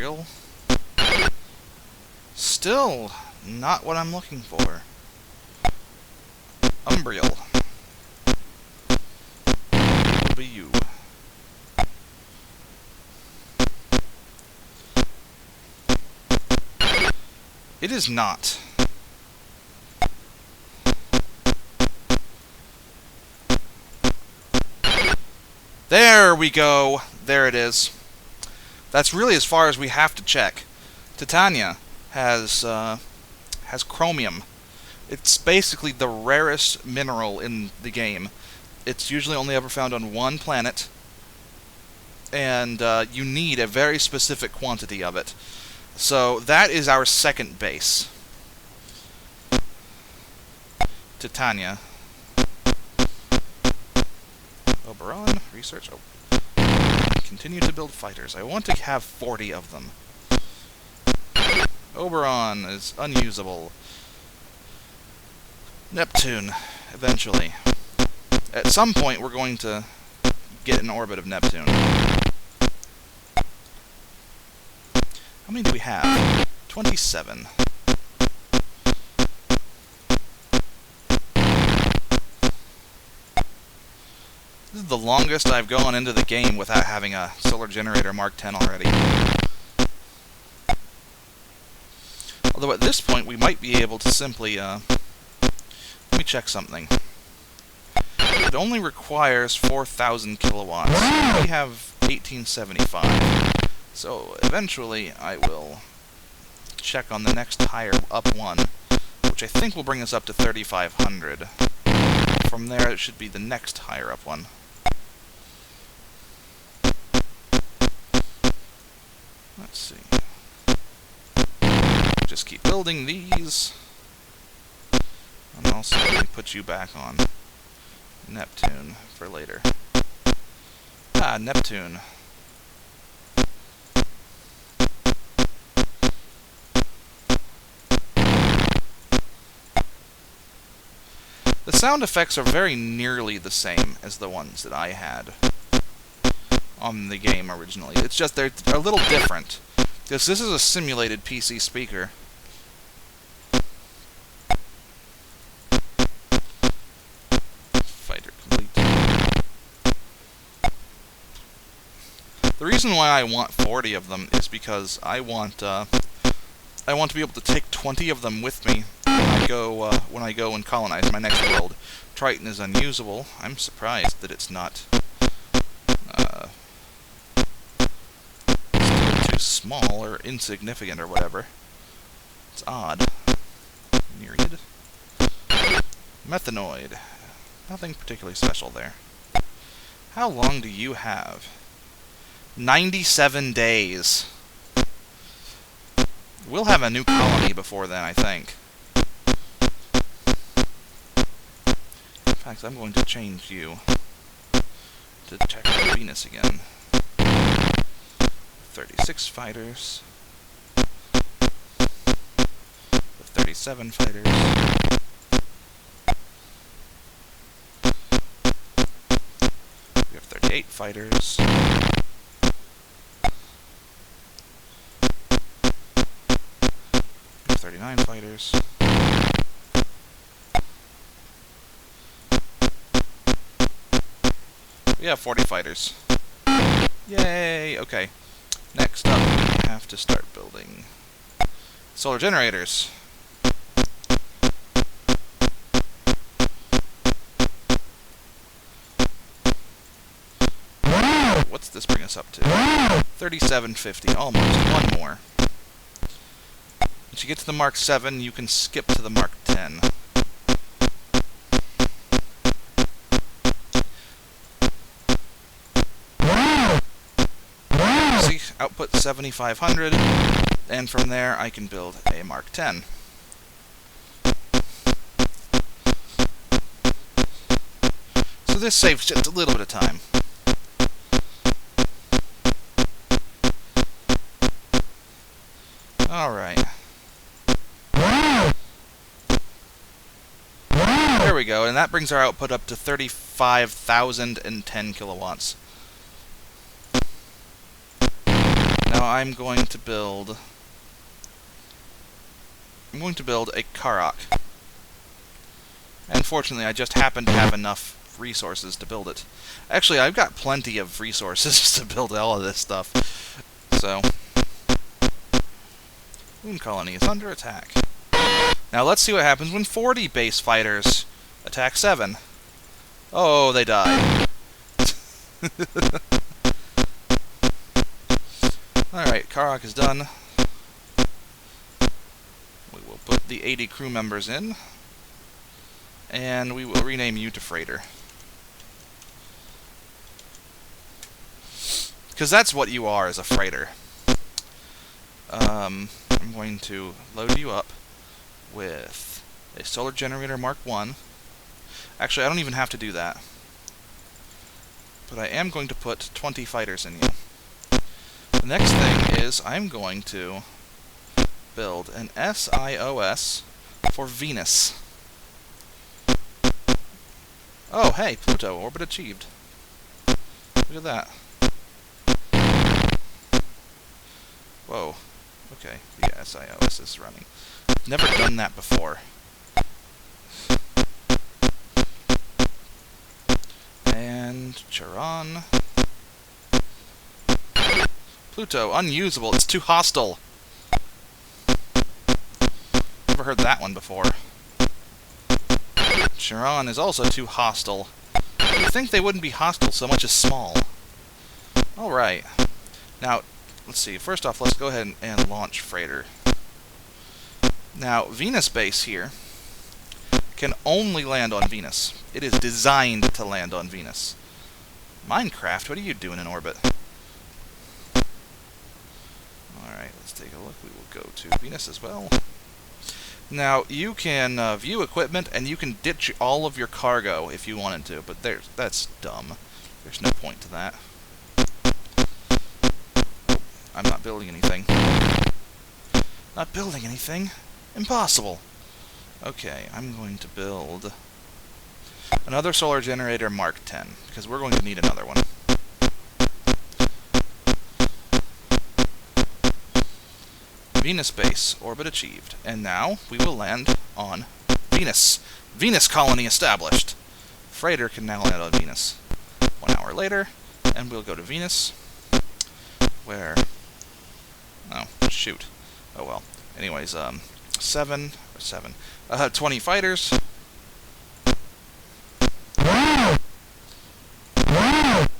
Umbriel. Still not what I'm looking for. Umbriel. It will be you. It is not. There we go. There it is. That's really as far as we have to check. Titania has chromium. It's basically the rarest mineral in the game. It's usually only ever found on one planet, and you need a very specific quantity of it. So that is our second base. Titania. Oberon, research. Oh. Continue to build fighters. I want to have 40 of them. Oberon is unusable. Neptune, eventually. At some point, we're going to get an orbit of Neptune. How many do we have? 27. This is the longest I've gone into the game without having a solar generator Mark 10 already. Although at this point we might be able to simply, let me check something. It only requires 4,000 kilowatts. We have 1875. So eventually I will check on the next higher up one, which I think will bring us up to 3,500. From there it should be the next higher up one. Let's see. Just keep building these. And also let me put you back on Neptune for later. Ah, Neptune. The sound effects are very nearly the same as the ones that I had on the game originally. It's just they're a little different, because this is a simulated PC speaker. Fighter complete. The reason why I want 40 of them is because I want to be able to take 20 of them with me when I go and colonize my next world. Triton is unusable. I'm surprised that it's not still too small or insignificant or whatever. It's odd. Myriad. Methanoid. Nothing particularly special there. How long do you have? 97 days. We'll have a new colony before then, I think. In fact, I'm going to change you to Detector Venus again. 36 fighters. With 37 fighters. We have 38 fighters. We have 39 fighters. We have 40 fighters. Yay! Okay. Next up, we have to start building solar generators. What's this bring us up to? 3750, almost. One more. Once you get to the Mark 7, you can skip to the Mark 10. Output 7,500, and from there I can build a Mark 10. So this saves just a little bit of time. Alright. There we go, and that brings our output up to 35,010 kilowatts. Now Now I'm going to build a Karok. And fortunately, I just happen to have enough resources to build it. Actually, I've got plenty of resources to build all of this stuff. So, Moon Colony is under attack. Now let's see what happens when 40 base fighters attack 7. Oh, they die. Alright, Karok is done. We will put the 80 crew members in. And we will rename you to Freighter. Because that's what you are, as a freighter. I'm going to load you up with a solar generator Mark 1. Actually, I don't even have to do that. But I am going to put 20 fighters in you. The next thing is I'm going to build an SIOS for Venus. Oh, hey, Pluto, orbit achieved. Look at that. Whoa. Okay, the SIOS is running. Never done that before. And Charon. Pluto, unusable. It's too hostile. Never heard that one before. Charon is also too hostile. You'd think they wouldn't be hostile so much as small. Alright. Now, let's see. First off, let's go ahead and launch Freighter. Now, Venus base here can only land on Venus. It is designed to land on Venus. Minecraft, what are you doing in orbit? Alright, let's take a look. We will go to Venus as well. Now, you can view equipment, and you can ditch all of your cargo if you wanted to, but that's dumb. There's no point to that. I'm not building anything. Not building anything? Impossible! Okay, I'm going to build another solar generator Mark 10, because we're going to need another one. Venus base, orbit achieved. And now, we will land on Venus. Venus colony established! Freighter can now land on Venus. 1 hour later, and we'll go to Venus, where... Oh, shoot. Oh well. Anyways, 20 fighters.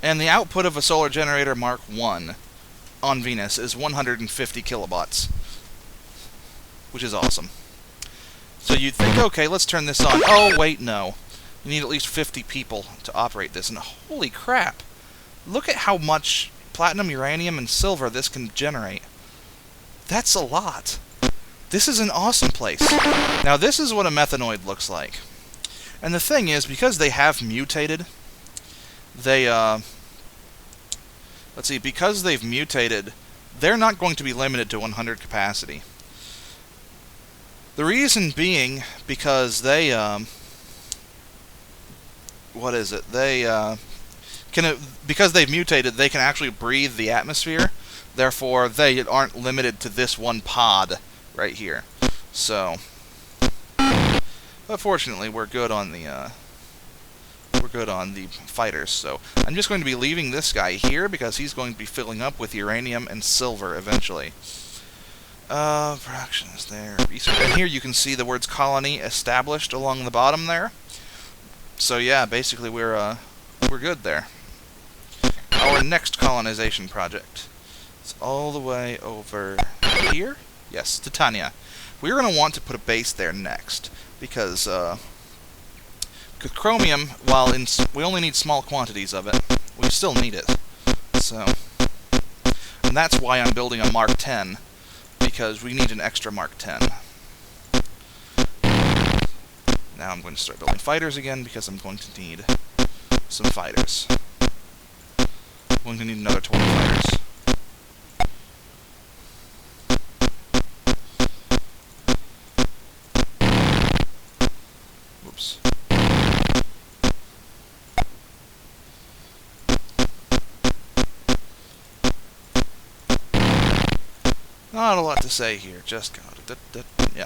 And the output of a solar generator Mark 1 on Venus is 150 kilowatts. Which is awesome. So you'd think, okay, let's turn this on. Oh, wait, no. You need at least 50 people to operate this. And holy crap. Look at how much platinum, uranium, and silver this can generate. That's a lot. This is an awesome place. Now, this is what a methanoid looks like. And the thing is, because they have mutated, they, let's see, because they've mutated, they're not going to be limited to 100 capacity. The reason being, because they, what is it? They, because they've mutated, they can actually breathe the atmosphere. Therefore, they aren't limited to this one pod right here. So, but fortunately, we're good on the fighters. So, I'm just going to be leaving this guy here because he's going to be filling up with uranium and silver eventually. Production is there. Research. And here you can see the words colony established along the bottom there. So yeah, basically we're good there. Our next colonization project. It's all the way over here? Yes, Titania. We're going to want to put a base there next, because chromium, while we only need small quantities of it, we still need it. So, and that's why I'm building a Mark 10, because we need an extra Mark 10. Now I'm going to start building fighters again, because I'm going to need some fighters. I'm going to need another 20 fighters. Whoops. Not a lot to say here, just got it. Yeah.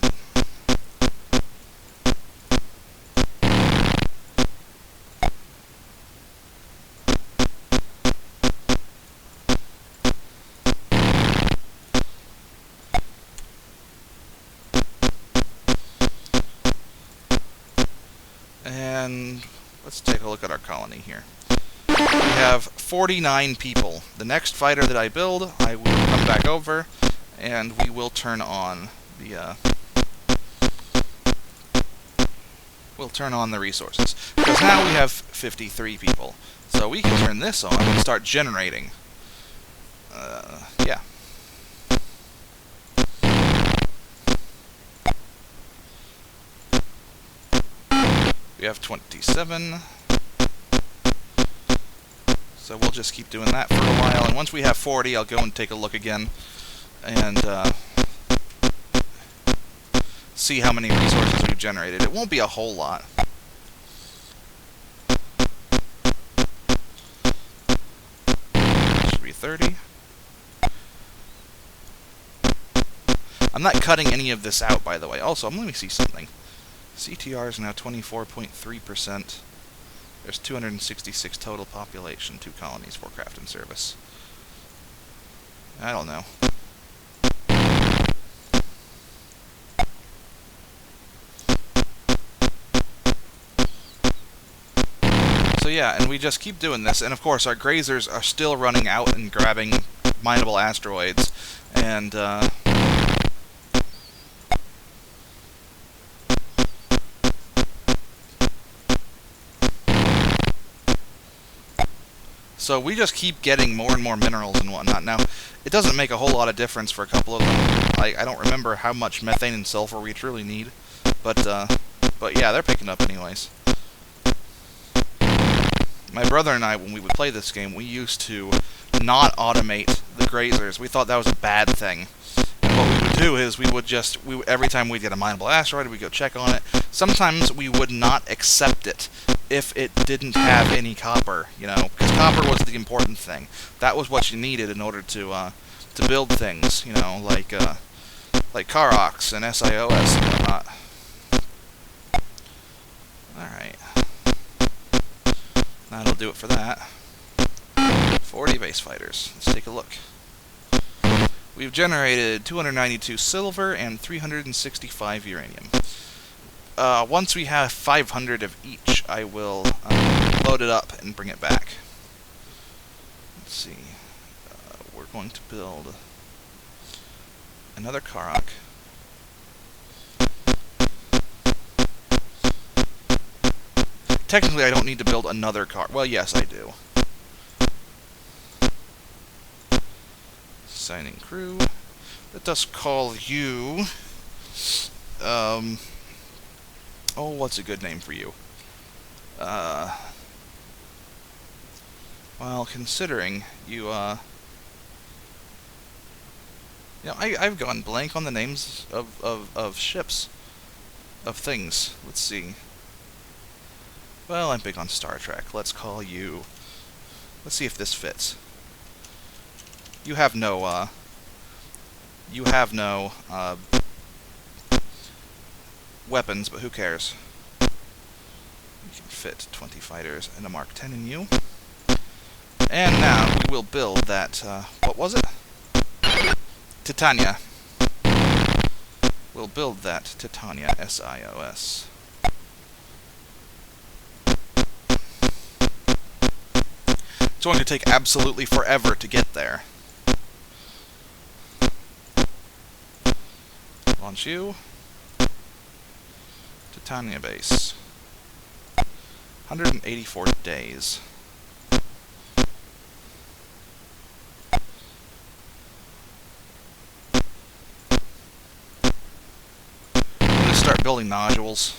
And let's take a look at our colony here. We have 49 people. The next fighter that I build, I will come back over, and we will turn on the resources. Because now we have 53 people. So we can turn this on and start generating. Yeah. We have 27. So we'll just keep doing that for a while. And once we have 40, I'll go and take a look again and see how many resources we've generated. It won't be a whole lot. Should be 30. I'm not cutting any of this out, by the way. Also, let me see something. CTR is now 24.3%. There's 266 total population, 2 colonies, 4 craft and service. I don't know. So yeah, and we just keep doing this, and of course our grazers are still running out and grabbing mineable asteroids, and so we just keep getting more and more minerals and whatnot. Now, it doesn't make a whole lot of difference for a couple of them. I don't remember how much methane and sulfur we truly need, but yeah, they're picking up anyways. My brother and I, when we would play this game, we used to not automate the grazers. We thought that was a bad thing. And what we would do is every time we'd get a mineable asteroid, we'd go check on it. Sometimes we would not accept it if it didn't have any copper, you know, because copper was the important thing. That was what you needed in order to build things, you know, like Karox and SIOS and whatnot. Alright. That'll do it for that. 40 base fighters. Let's take a look. We've generated 292 silver and 365 uranium. Once we have 500 of each, I will load it up and bring it back. Let's see. We're going to build another Karok. Technically, I don't need to build another car. Well, yes, I do. Signing crew. Let us call you... Oh, what's a good name for you? Well, considering you, you know, I've gone blank on the names of ships. Of things. Let's see. Well, I'm big on Star Trek. Let's call you... Let's see if this fits. You have no, weapons, but who cares? You can fit 20 fighters and a Mark 10 in you. And now we will build that, what was it? Titania. We'll build that Titania SIOS. It's going to take absolutely forever to get there. Launch you. Titania base. 184 days. I'm going to start building nodules.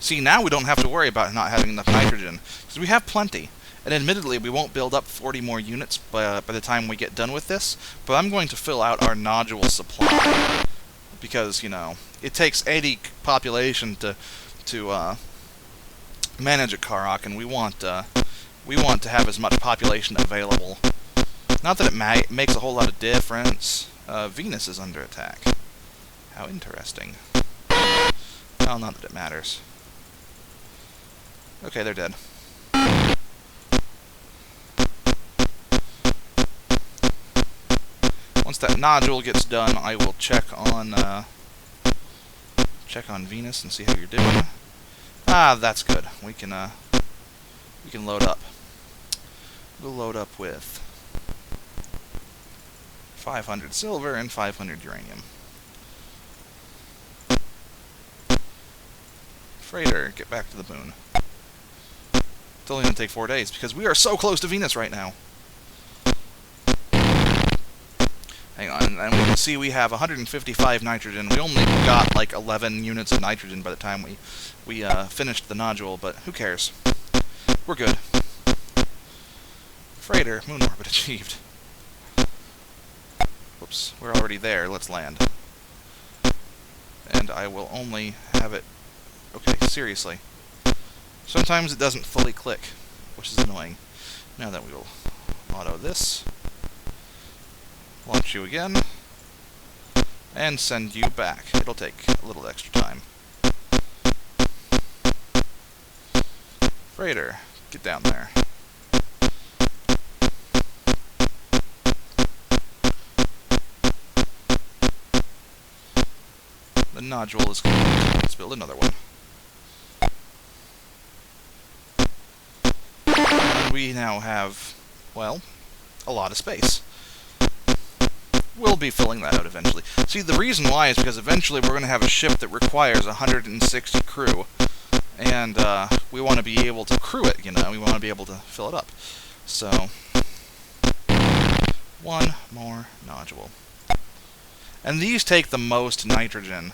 See, now we don't have to worry about not having enough nitrogen, because we have plenty. And admittedly, we won't build up 40 more units by the time we get done with this, but I'm going to fill out our nodule supply. Because, you know, it takes 80 population to manage a Karok, and we want to have as much population available. Not that it makes a whole lot of difference. Venus is under attack. How interesting. Well, not that it matters. Okay, they're dead. Once that nodule gets done, I will check on Venus and see how you're doing. Ah, that's good. We can load up. We'll load up with 500 silver and 500 uranium. Freighter, get back to the moon. It's only going to take 4 days because we are so close to Venus right now. Hang on, and we can see we have 155 nitrogen. We only got like 11 units of nitrogen by the time we finished the nodule, but who cares? We're good. Freighter, moon orbit achieved. Whoops, we're already there. Let's land. And I will only have it... Okay, seriously. Sometimes it doesn't fully click, which is annoying. Now that we will auto this. Launch you again, and send you back. It'll take a little extra time. Freighter, get down there. The nodule is complete. Let's build another one. And we now have, well, a lot of space. We'll be filling that out eventually. See, the reason why is because eventually we're going to have a ship that requires 160 crew. And we want to be able to crew it, you know. We want to be able to fill it up. So, one more nodule. And these take the most nitrogen.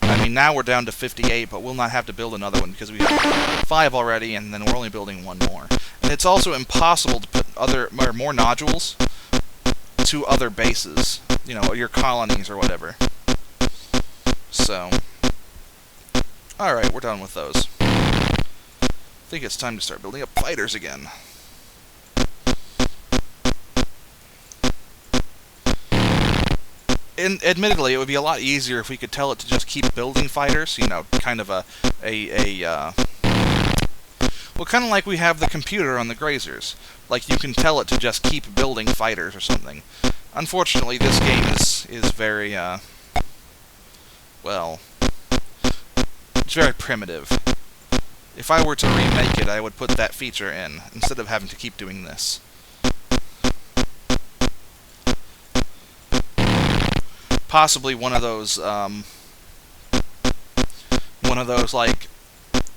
I mean, now we're down to 58, but we'll not have to build another one because we have 5 already, and then we're only building 1 more. And it's also impossible to put more nodules to other bases, you know, your colonies or whatever. So, alright, we're done with those. I think it's time to start building up fighters again. And admittedly, it would be a lot easier if we could tell it to just keep building fighters, you know, kind of well, kind of like we have the computer on the grazers. Like, you can tell it to just keep building fighters or something. Unfortunately, this game is very, well, it's very primitive. If I were to remake it, I would put that feature in, instead of having to keep doing this. Possibly one of those, like,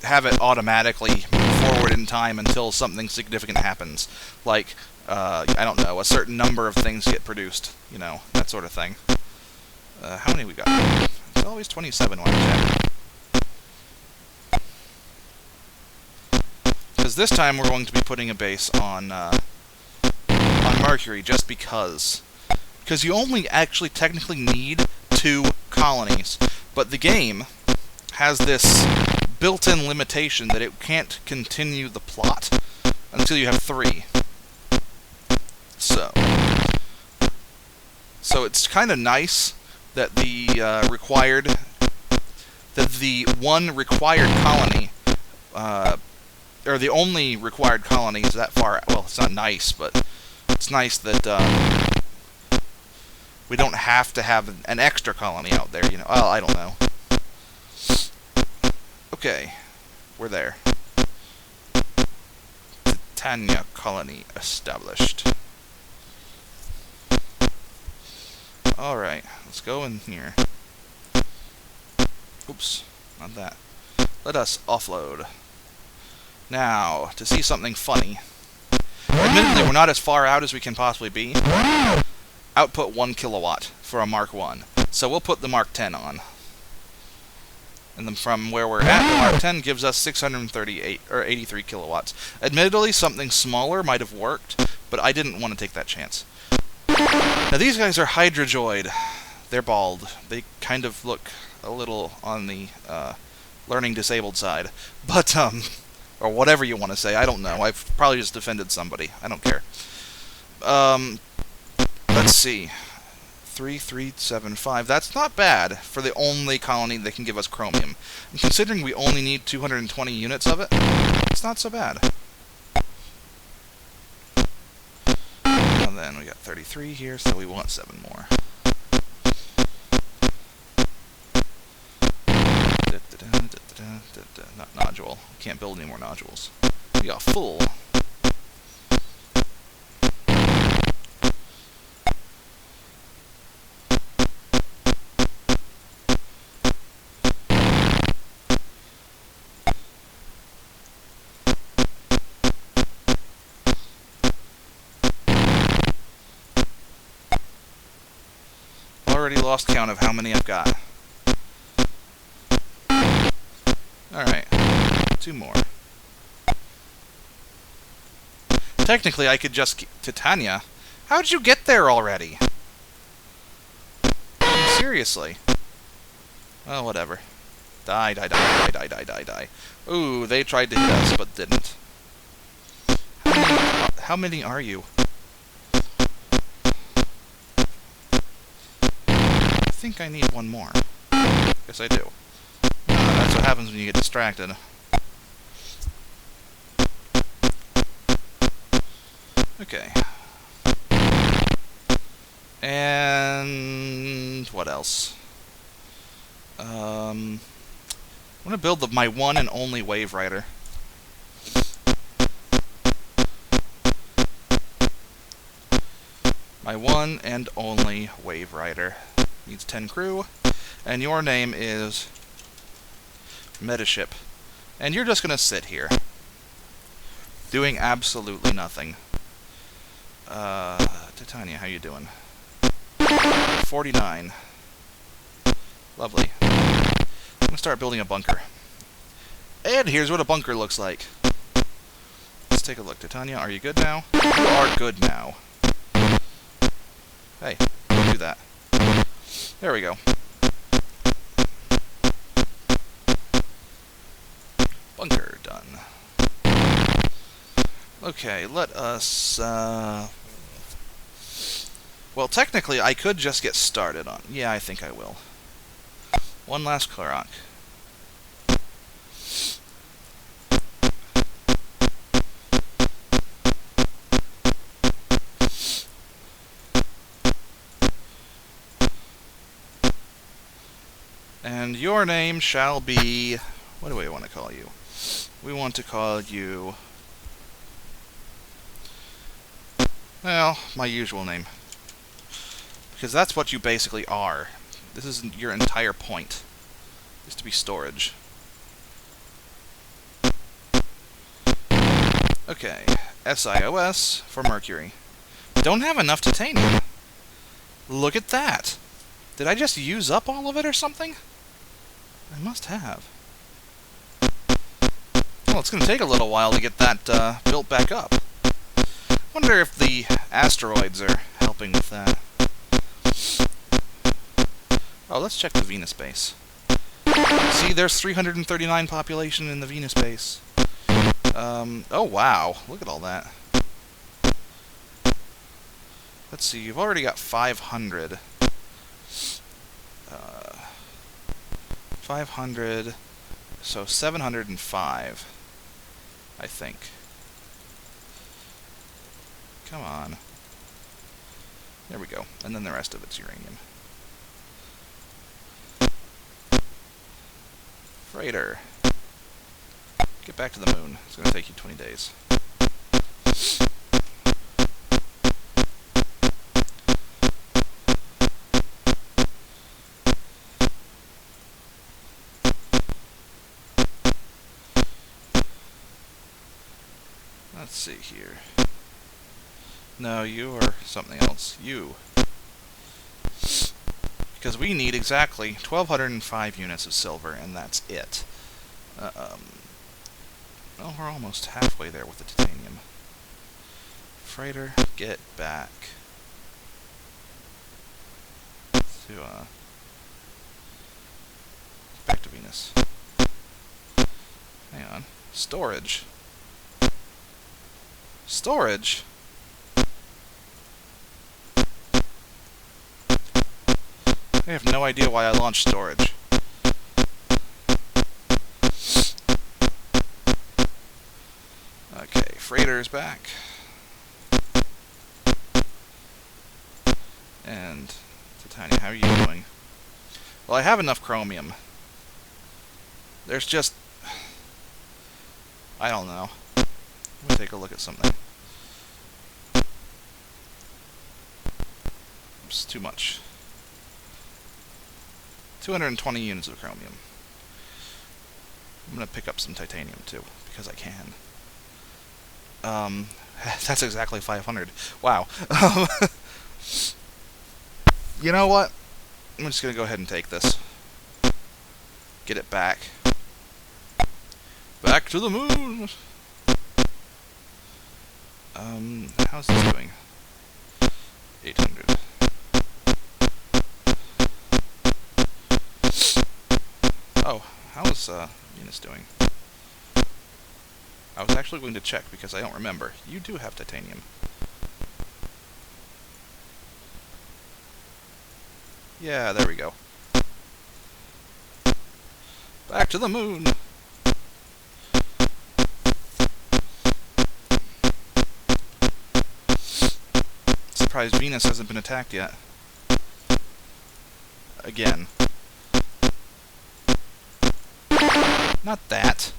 have it automatically move forward in time until something significant happens. Like, I don't know, a certain number of things get produced, you know, that sort of thing. How many we got? It's always 27 when I check. Because this time we're going to be putting a base on Mercury, just because. Because you only actually technically need 2 colonies, but the game has this built-in limitation that it can't continue the plot until you have 3. So it's kind of nice that the one required colony, or the only required colony is that far. Well, it's not nice, but it's nice that we don't have to have an extra colony out there, you know. Well, I don't know. Okay, we're there. Titania colony established. Alright, let's go in here. Oops, not that. Let us offload. Now, to see something funny. Admittedly, we're not as far out as we can possibly be. Output 1 kilowatt for a Mark 1. So we'll put the Mark 10 on. And then from where we're at, the Mark 10 gives us 638 or 83 kilowatts. Admittedly, something smaller might have worked, but I didn't want to take that chance. Now these guys are Hydrojoid. They're bald. They kind of look a little on the learning disabled side. But, or whatever you want to say, I don't know. I've probably just offended somebody. I don't care. Let's see. 3375. That's not bad for the only colony that can give us chromium. And considering we only need 220 units of it, it's not so bad. And then we got 33 here, so we want 7 more. Not nodule. Can't build any more nodules. We got full. Already lost count of how many I've got. Alright, 2 more. Technically, I could just... Titania? How'd you get there already? Seriously. Well, whatever. Die, die, die, die, die, die, die. Ooh, they tried to hit us, but didn't. How many are you? I think I need 1 more. Yes, I do. That's what happens when you get distracted. Okay. And what else? I'm gonna build my one and only Waverider. My one and only Waverider. Needs 10 crew, and your name is Metaship. And you're just gonna sit here, doing absolutely nothing. Titania, how you doing? 49. Lovely. I'm gonna start building a bunker. And here's what a bunker looks like. Let's take a look. Titania, are you good now? You are good now. Hey, don't do that. There we go. Bunker done. Okay, let us, well, technically, I could just get started on... Yeah, I think I will. One last Clarok. And your name shall be... What do we want to call you? We want to call you... Well, my usual name. Because that's what you basically are. This is your entire point. Is to be storage. Okay. SIOS for Mercury. Don't have enough titanium. Look at that. Did I just use up all of it or something? I must have. Well, it's going to take a little while to get that built back up. Wonder if the asteroids are helping with that. Oh, let's check the Venus base. See, there's 339 population in the Venus base. Oh wow, look at all that. Let's see, you've already got 500. 500, so 705, I think. Come on. There we go. And then the rest of it's uranium. Freighter. Get back to the moon. It's going to take you 20 days. Let's see here. No, you are something else. You. Because we need exactly 1,205 units of silver, and that's it. Well, we're almost halfway there with the titanium. Freighter, get back. To, back to Venus. Hang on. Storage. Storage? I have no idea why I launched storage. Okay, freighter's back. And Titania, how are you doing? Well, I have enough chromium. There's just... I don't know. Let me take a look at something. It's too much. 220 units of chromium. I'm going to pick up some titanium, too, because I can. That's exactly 500. Wow. You know what? I'm just going to go ahead and take this. Get it back. Back to the moon! How's this doing? 800. Oh, how's Venus doing? I was actually going to check because I don't remember. You do have titanium. Yeah, there we go. Back to the moon! Surprised Venus hasn't been attacked yet. Again. Not that.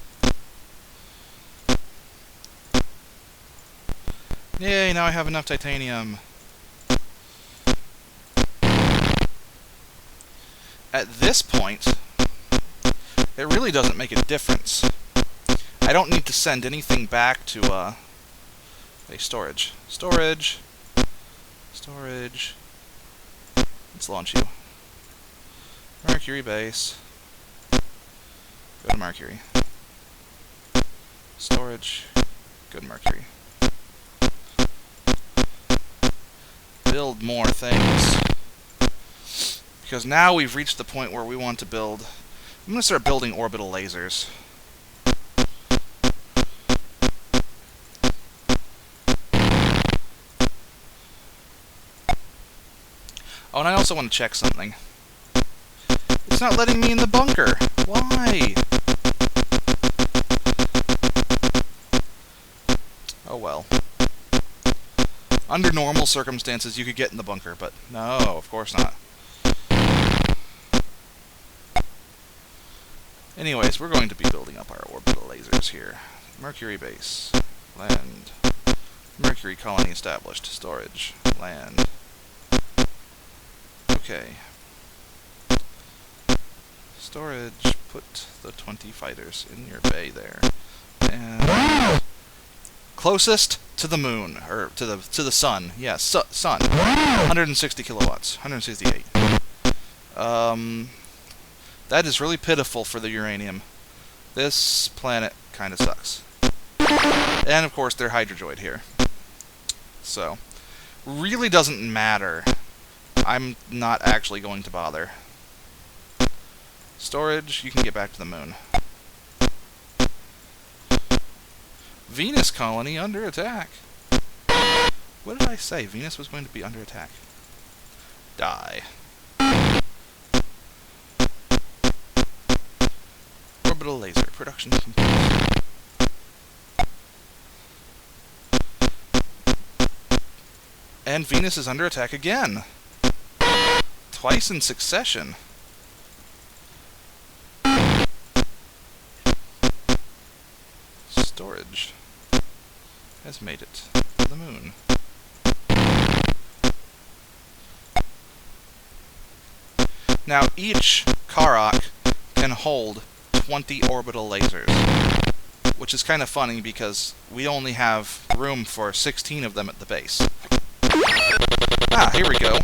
Yay, now I have enough titanium. At this point, it really doesn't make a difference. I don't need to send anything back to, storage. Storage. Storage. Let's launch you. Mercury base. Go to Mercury. Storage. Go to Mercury. Build more things. Because now we've reached the point where we want to build... I'm going to start building orbital lasers. Oh, and I also want to check something. It's not letting me in the bunker. Why? Oh well. Under normal circumstances, you could get in the bunker, but no, of course not. Anyways, we're going to be building up our orbital lasers here. Mercury base. Land. Mercury colony established. Storage. Land. Okay. Storage. Put the 20 fighters in your bay there. And... closest to the moon, or to the sun. Yeah, sun. 160 kilowatts. 168. That is really pitiful for the uranium. This planet kind of sucks. And of course, they're hydrozoid here. So, really doesn't matter. I'm not actually going to bother. Storage, you can get back to the moon. Venus colony under attack. What did I say? Venus was going to be under attack. Die. Orbital laser. Production complete. And Venus is under attack again. Twice in succession. Storage has made it to the moon. Now each Karok can hold 20 orbital lasers, which is kind of funny because we only have room for 16 of them at the base. Ah, here we go.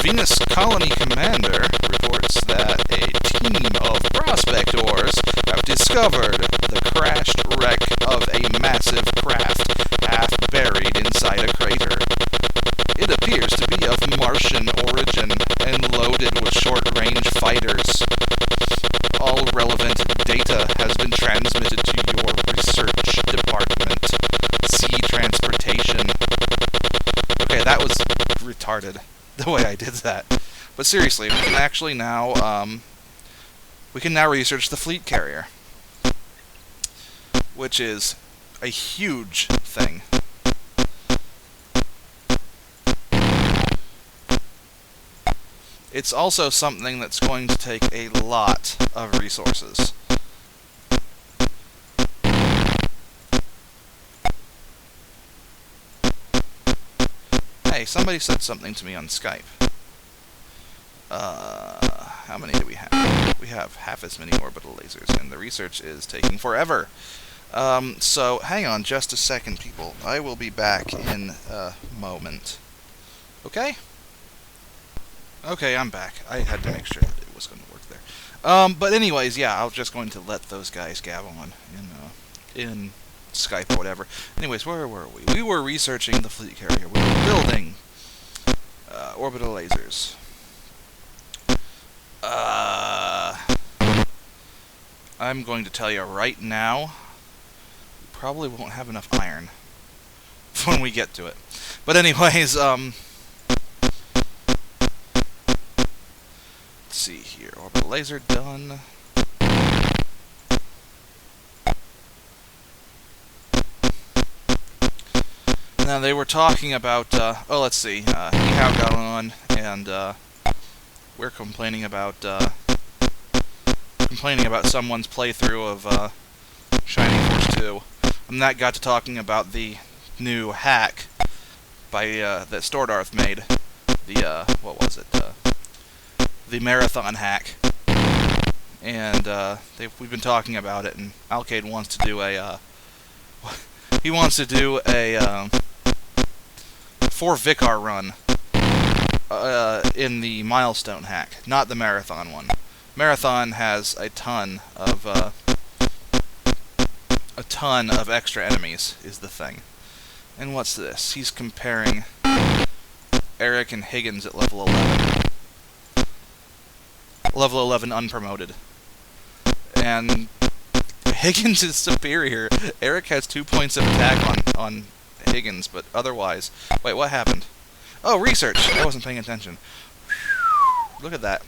Venus Colony Commander reports that a team of prospectors have discovered the crashed wreck of a massive craft half buried inside a crater. It appears to be of Martian origin and loaded with short-range fighters. All relevant data has been transmitted to your research department. See transportation. Okay, that was retarded, the way I did that. But seriously, we can actually now, research the fleet carrier, which is a huge thing. It's also something that's going to take a lot of resources. Hey, somebody said something to me on Skype. How many do we have? We have half as many orbital lasers, and the research is taking forever. So, hang on just a second, people. I will be back in a moment. Okay? Okay, I'm back. I had to make sure that it was going to work there. But anyways, yeah, I'm just going to let those guys gab on in Skype or whatever. Anyways, where were we? We were researching the fleet carrier. We were building orbital lasers. I'm going to tell you right now, we probably won't have enough iron when we get to it. But anyways, let's see here. Orbital laser done. Now they were talking about, oh, let's see, how got on, and we're complaining about someone's playthrough of Shining Force 2, and that got to talking about the new hack by that Stordarth made, the what was it? The marathon hack, and we've been talking about it, and Alcade wants to do a he wants to do a 4 Vicar run in the milestone hack, not the marathon one. Marathon has a ton of extra enemies, is the thing. And what's this? He's comparing Eric and Higgins at level 11. Level 11 unpromoted. And Higgins is superior. Eric has 2 points of attack on Higgins, but otherwise... Wait, what happened? Oh, research! I wasn't paying attention. Look at that.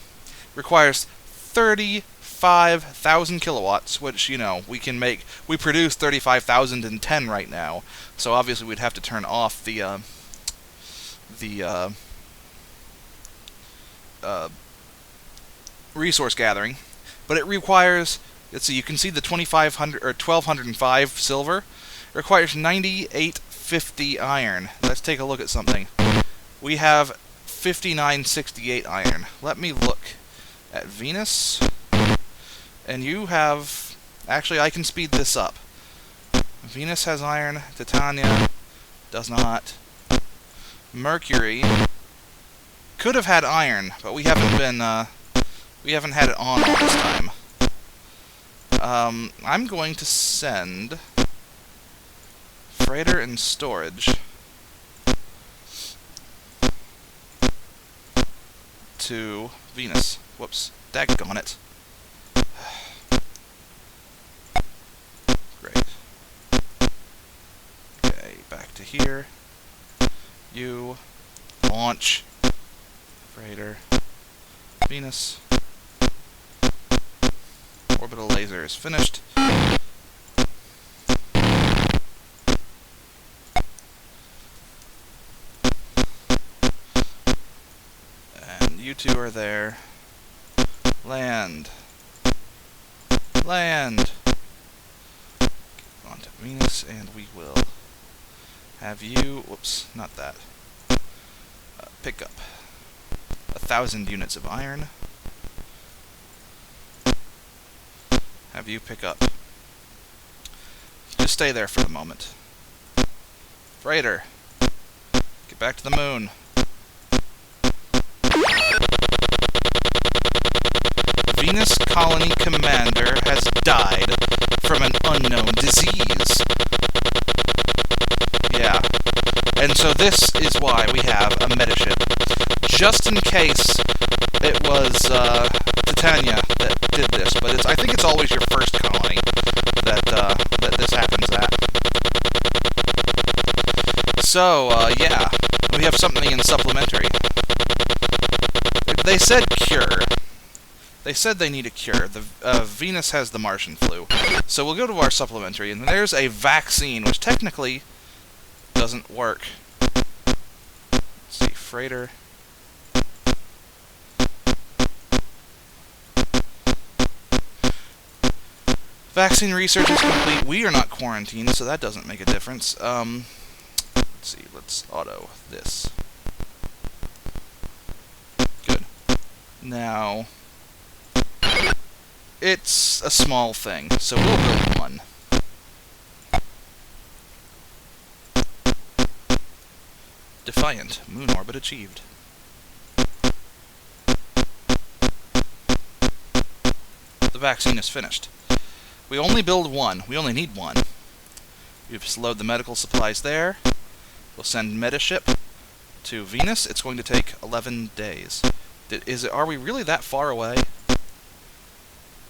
Requires 35,000 kilowatts, which, you know, we produce 35,010 right now, so obviously we'd have to turn off the resource gathering, but it requires, let's see, you can see the 2,500 or 1,205 silver. It requires 9850 iron. Let's take a look at something. We have 5968 iron. Let me look at Venus, and you have, actually I can speed this up. Venus has iron, Titania does not. Mercury could have had iron, but we haven't had it on all this time. I'm going to send freighter and storage to Venus. Whoops. Daggone it. Great. Okay, back to here. You launch freighter Venus. Orbital laser is finished. And you two are there. Land. Land. Onto Venus, and we will have you... Whoops, not that. Pick up 1,000 units of iron. Have you pick up. Just stay there for the moment. Freighter, get back to the moon. Venus Colony Commander has died from an unknown disease. Yeah. And so this is why we have a metaship. Just in case it was Titania that did this, but I think it's always your first colony that this happens at. So, yeah, we have something in supplementary. They said cure. They said they need a cure. Venus has the Martian flu. So we'll go to our supplementary, and there's a vaccine, which technically doesn't work. Let's see, freighter. Vaccine research is complete. We are not quarantined, so that doesn't make a difference. Let's see, let's auto this. Good. Now, it's a small thing, so we'll build one. Defiant. Moon orbit achieved. The vaccine is finished. We only build one. We only need one. We just load the medical supplies there. We'll send Metaship to Venus. It's going to take 11 days. Are we really that far away?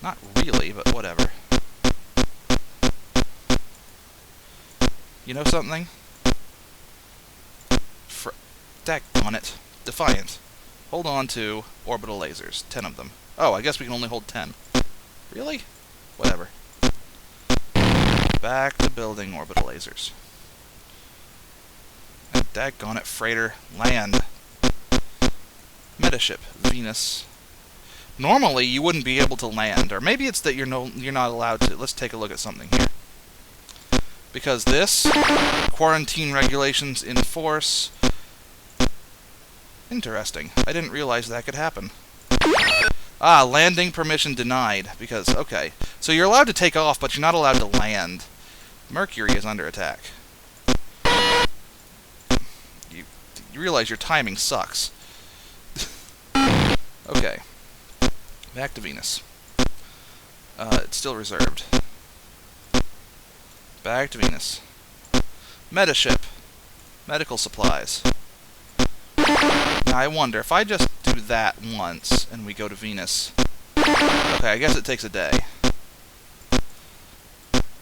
Not really, but whatever. You know something? Daggone it. Defiant. Hold on to orbital lasers. 10 of them. Oh, I guess we can only hold 10. Really? Whatever. Back to building orbital lasers. And daggone it, freighter. Land. Metaship. Venus. Normally, you wouldn't be able to land. Or maybe it's that you're not allowed to. Let's take a look at something here. Because this, quarantine regulations in force. Interesting. I didn't realize that could happen. Ah, landing permission denied. Because, okay. So you're allowed to take off, but you're not allowed to land. Mercury is under attack. You realize your timing sucks. Okay. Back to Venus. It's still reserved. Back to Venus. Metaship. Medical supplies. Now I wonder, if I just do that once, and we go to Venus... Okay, I guess it takes a day.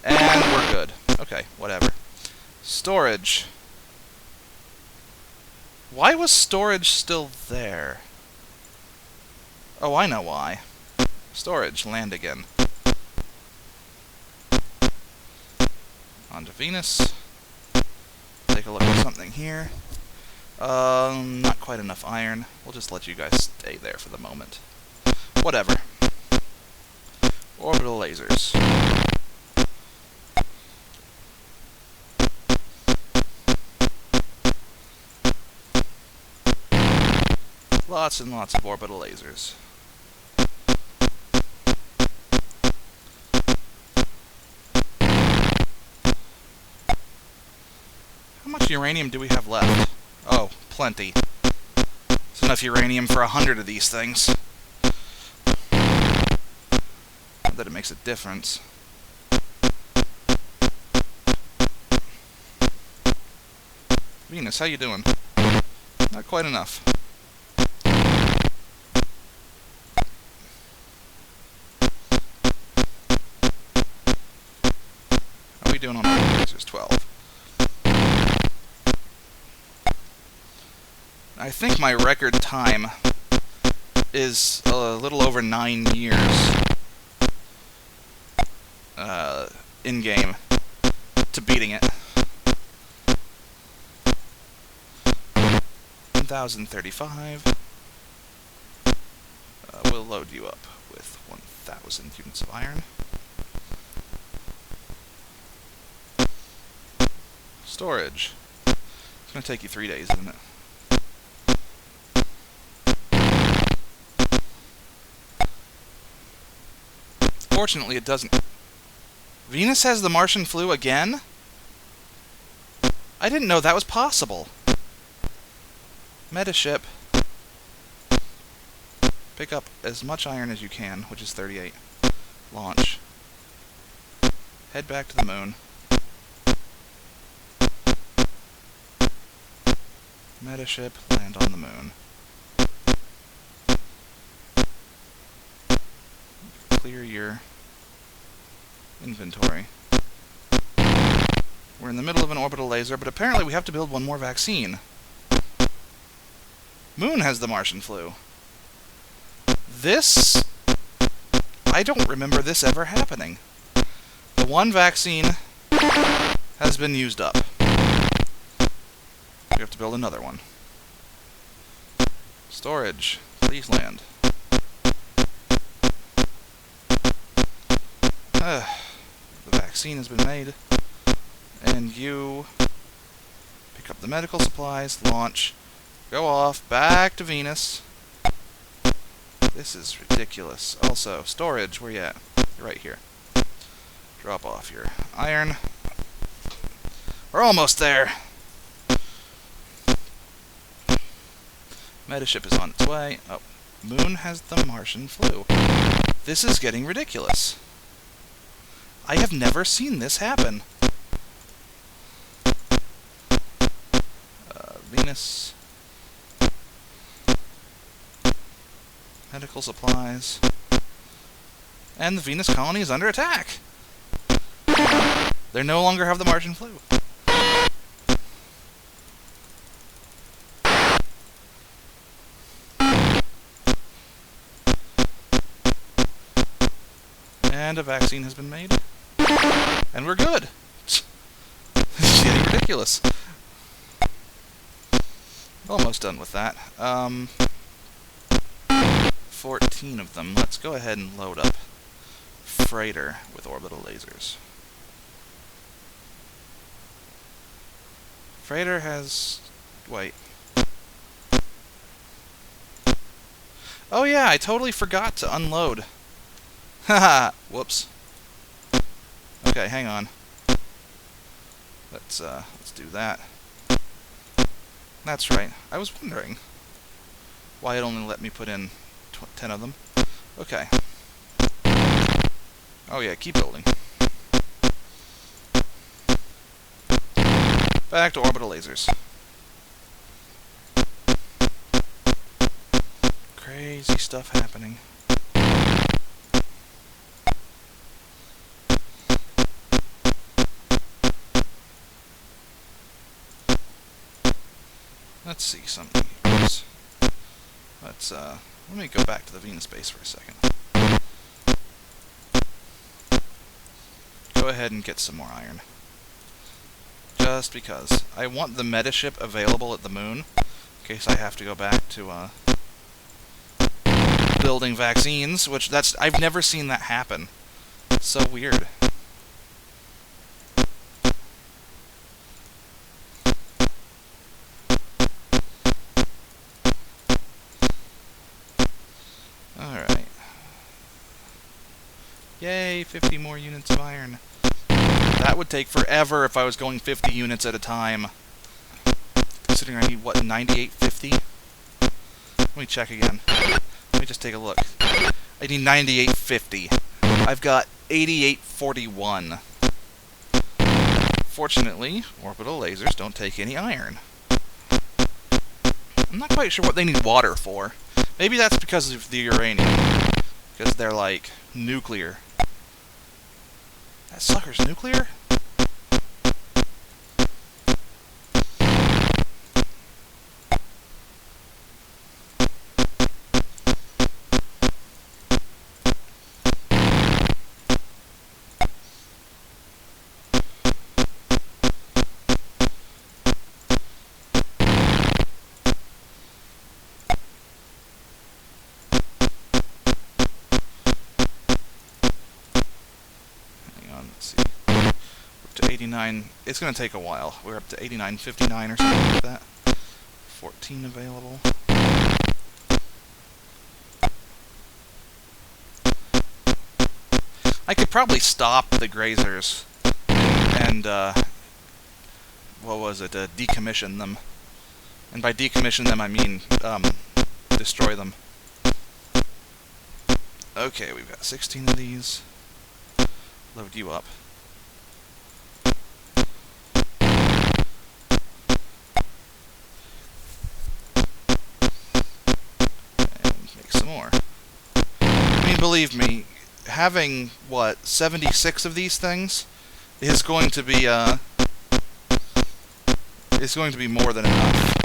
And we're good. Okay, whatever. Storage. Why was storage still there? Oh, I know why. Storage, land again. On to Venus. Take a look at something here. Not quite enough iron. We'll just let you guys stay there for the moment. Whatever. Orbital lasers. Lots and lots of orbital lasers. How much uranium do we have left? Oh, plenty. It's enough uranium for 100 of these things. Not that it makes a difference. Venus, how you doing? Not quite enough. How are we doing on our lasers? 12. I think my record time is a little over 9 years in-game to beating it. 1,035. We'll load you up with 1,000 units of iron. Storage. It's going to take you 3 days, isn't it? Fortunately, it doesn't. Venus has the Martian flu again? I didn't know that was possible. Metaship. Pick up as much iron as you can, which is 38. Launch. Head back to the moon. Metaship, land on the moon. Clear your inventory. We're in the middle of an orbital laser, but apparently we have to build one more vaccine. Moon has the Martian flu. This... I don't remember this ever happening. The one vaccine has been used up. We have to build another one. Storage. Please land. The vaccine has been made. And you pick up the medical supplies, launch, go off, back to Venus. This is ridiculous. Also, storage, where you at? You're right here. Drop off your iron. We're almost there. Metaship is on its way. Oh, Moon has the Martian Flu. This is getting ridiculous. I have never seen this happen. Venus. Medical supplies. And the Venus colony is under attack. They no longer have the Martian Flu. And a vaccine has been made. And we're good. This is getting ridiculous. Almost done with that. 14 of them. Let's go ahead and load up freighter with orbital lasers. Freighter has... wait. Oh yeah, I totally forgot to unload. Haha, whoops. Okay, hang on. Let's do that. That's right. I was wondering why it only let me put in 10 of them. Okay. Oh yeah, keep building. Back to orbital lasers. Crazy stuff happening. Let's see something. Let's let me go back to the Venus base for a second. Go ahead and get some more iron. Just because. I want the metaship available at the moon, in case I have to go back to building vaccines, which I've never seen that happen. It's so weird. Alright. Yay, 50 more units of iron. That would take forever if I was going 50 units at a time. Considering I need, what, 9850? Let me check again. Let me just take a look. I need 9850. I've got 8841. Fortunately, orbital lasers don't take any iron. I'm not quite sure what they need water for. Maybe that's because of the uranium. Because they're, like, nuclear. That sucker's nuclear? Let's see. We're up to 89. It's going to take a while. We're up to 89.59 or something like that. 14 available. I could probably stop the grazers and what was it? Decommission them. And by decommission them, I mean destroy them. Okay, we've got 16 of these. Load you up. And make some more. I mean, believe me, having, what, 76 of these things is going to be more than enough.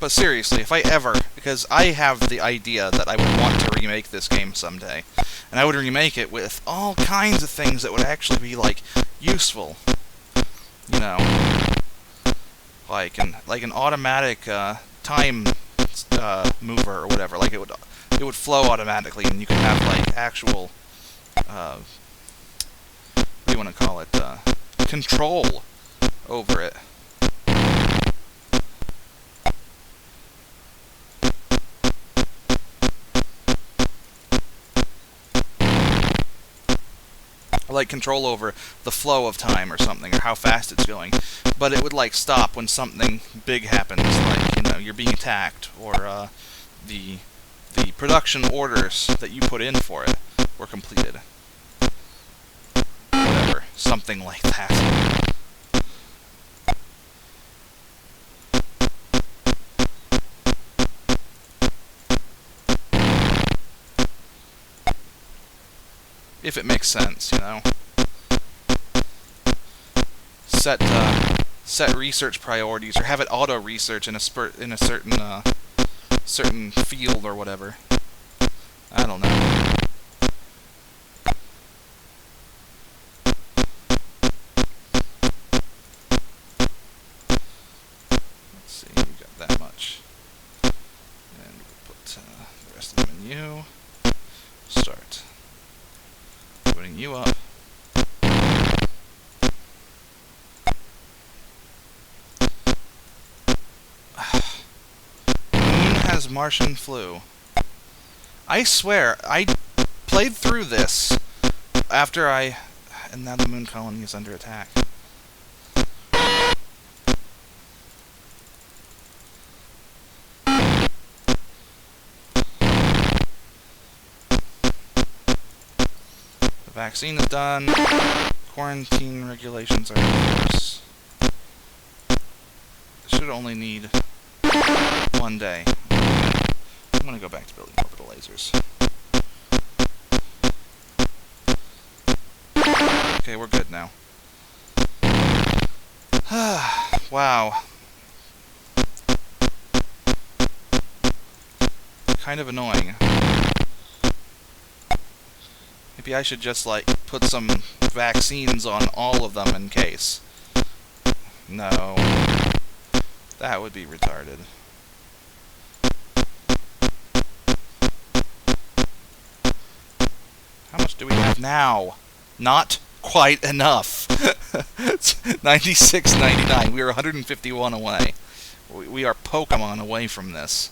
But seriously, if I ever, because I have the idea that I would want to remake this game someday, and I would remake it with all kinds of things that would actually be, like, useful. You know, like an automatic time mover or whatever. Like it would flow automatically, and you could have like actual what do you want to call it? Control over it. Like control over the flow of time or something, or how fast it's going. But it would like stop when something big happens, like, you know, you're being attacked, or the production orders that you put in for it were completed. Whatever, something like that. If it makes sense, you know. Set research priorities, or have it auto research in a certain field or whatever. I don't know. Let's see, we got that much, and we'll put the rest of the menu. Start putting you up. Has Martian Flu. I swear, I played through this after and now the moon colony is under attack. The vaccine is done. Quarantine regulations are in force. Should only need 1 day. I'm going to go back to building orbital lasers. Okay, we're good now. Wow. Kind of annoying. Maybe I should just, like, put some vaccines on all of them in case. No. That would be retarded. How much do we have now? Not quite enough. It's 96, 99. We are 151 away. We are Pokemon away from this.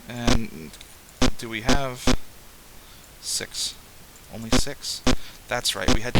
And do we have 6? Only 6? That's right, we had